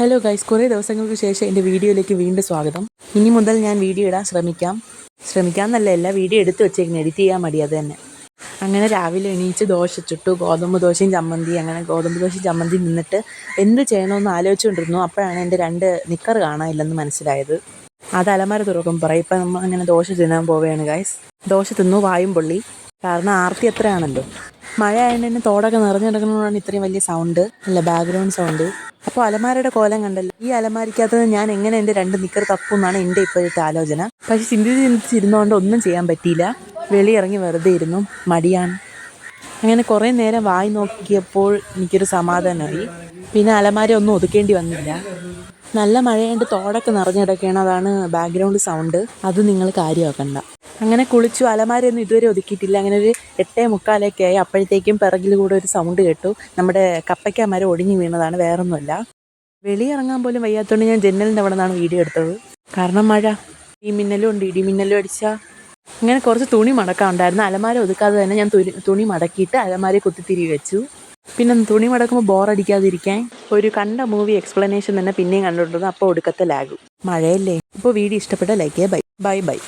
Hello guys, കുറേ ദിവസങ്ങൾക്ക് ശേഷം എൻ്റെ വീഡിയോയിലേക്ക് വീണ്ടും സ്വാഗതം. ഇനി മുതൽ ഞാൻ വീഡിയോ ഇടാൻ ശ്രമിക്കാമെന്നല്ല, എല്ലാ വീഡിയോ എടുത്ത് വെച്ചേക്കുന്നത്, എഡിറ്റ് ചെയ്യാൻ മടി അത് തന്നെ. അങ്ങനെ രാവിലെ എണീച്ച് ദോശ ചുട്ടു, ഗോതമ്പ് ദോശയും ചമ്മന്തി. അങ്ങനെ ഗോതമ്പ് ദോശയും ചമ്മന്തി നിന്നിട്ട് എന്ത് ചെയ്യണമെന്ന് ആലോചിച്ചുകൊണ്ടിരുന്നു. അപ്പോഴാണ് എൻ്റെ 2 നിക്കർ കാണാനില്ലെന്ന് മനസ്സിലായത്. അത് അലമാര തുറക്കും പറയും. ഇപ്പം നമ്മൾ അങ്ങനെ ദോശ തിന്നാൻ പോവുകയാണ് ഗൈസ്. ദോശ തിന്നു, വായും പൊള്ളി. കാരണം ആർത്തി എത്രയാണല്ലോ. മഴ ആയതുകൊണ്ട് തന്നെ തോടൊക്കെ നിറഞ്ഞു കിടക്കുന്നതുകൊണ്ടാണ് ഇത്രയും വലിയ സൗണ്ട്, അല്ല ബാക്ക്ഗ്രൗണ്ട് സൗണ്ട്. അപ്പോൾ അലമാരയുടെ കോലം കണ്ടല്ലോ. ഈ അലമാരിക്കകത്ത് ഞാൻ എങ്ങനെ എൻ്റെ 2 നിക്കർ തപ്പും എന്നാണ് എൻ്റെ ഇപ്പോഴത്തെ ആലോചന. പക്ഷെ ചിന്തിച്ചിരുന്നതുകൊണ്ട് ഒന്നും ചെയ്യാൻ പറ്റിയില്ല. വെളിയിറങ്ങി വെറുതെ ഇരുന്നു, മടിയാണ്. അങ്ങനെ കുറേ നേരം വായി നോക്കിയപ്പോൾ എനിക്കൊരു സമാധാനമായി. പിന്നെ അലമാര ഒന്നും ഒതുക്കേണ്ടി വന്നില്ല. നല്ല മഴയുണ്ട്, തോടൊക്കെ നിറഞ്ഞു കിടക്കുകയാണ്. അതാണ് ബാക്ക്ഗ്രൗണ്ട് സൗണ്ട്. അത് നിങ്ങൾ കാര്യമാക്കണ്ട. അങ്ങനെ കുളിച്ചു. അലമാരയൊന്നും ഇതുവരെ ഒതുക്കിയിട്ടില്ല. അങ്ങനെ ഒരു 8:45 ആയി. അപ്പോഴത്തേക്കും പിറകിൽ കൂടെ ഒരു സൗണ്ട് കേട്ടു. നമ്മുടെ കപ്പയ്ക്ക മരം ഒടിഞ്ഞു വീണതാണ്, വേറൊന്നുമല്ല. വെളിയിറങ്ങാൻ പോലും വയ്യാത്തതുകൊണ്ട് ഞാൻ ജനലിൻ്റെ അവിടെ നിന്നാണ് വീഡിയോ എടുത്തത്. കാരണം മഴ, ഇടിമിന്നലും ഉണ്ട്. ഇടിമിന്നലും അടിച്ചാൽ അങ്ങനെ കുറച്ച് തുണി മടക്കാനുണ്ടായിരുന്നു. അലമാര ഒതുക്കാതെ തന്നെ ഞാൻ തുണി മടക്കിയിട്ട് അലമാര കുത്തിത്തിരിവ് വെച്ചു. പിന്നെ തുണി മടക്കുമ്പോൾ ബോറടിക്കാതിരിക്കാൻ ഒരു കണ്ട മൂവി എക്സ്പ്ലനേഷൻ തന്നെ പിന്നെയും കണ്ടുകൊണ്ടിരുന്നു. അപ്പോൾ ഒടുക്കത്തെ ലാഗും. മഴയല്ലേ. ഇപ്പോൾ വീഡിയോ ഇഷ്ടപ്പെട്ട ലൈക്ക് ചെയ്യുക. Bye bye.